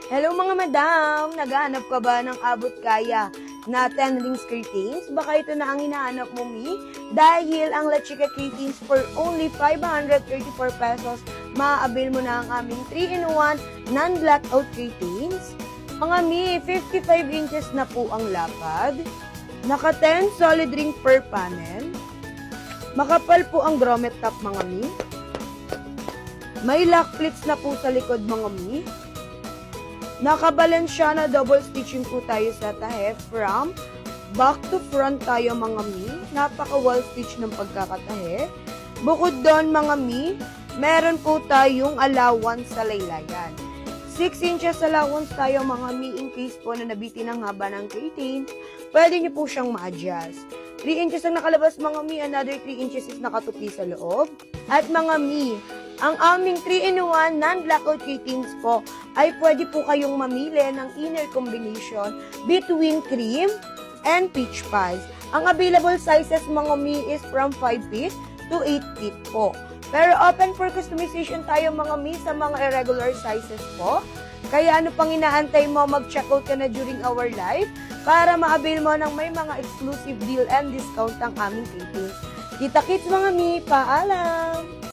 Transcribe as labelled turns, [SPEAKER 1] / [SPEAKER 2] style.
[SPEAKER 1] Hello mga madam! Naghahanap ka ba ng abot kaya na 10 rings curtains? Baka ito na ang hinahanap mo, Mi? Dahil ang La Chica curtains for only 534 pesos, maa-avail mo na ang aming 3-in-1 non-blackout curtains. Mga Mi, 55 inches na po ang lapad. Naka 10 solid ring per panel. Makapal po ang grommet top, mga Mi. May lock plates na po sa likod, mga Mi. Nakabalance siya na double stitching po tayo sa tahe from back to front tayo, mga Mi. Napaka-wall stitch ng pagkakatahe. Bukod doon, mga Mi, meron po tayong allowance sa laylayan. 6 inches allowance tayo, mga Mi, in case po na nabitin ang haba ng curtain. Pwede nyo po siyang ma-adjust. 3 inches ang nakalabas, mga Mi. Another 3 inches is nakatupi sa loob. At mga Mi, ang aming 3-in-1 non-blackout curtains po ay pwede po kayong mamili ng inner combination between cream and peach fuzz. Ang available sizes, mga Mi, is from 5 feet to 8 feet po. Pero open for customization tayo, mga Mi, sa mga irregular sizes po. Kaya ano pang inaantay mo, mag-checkout ka na during our live para ma-avail mo ng may mga exclusive deal and discount ang aming curtains. Kita-kits, mga Mi, paalam!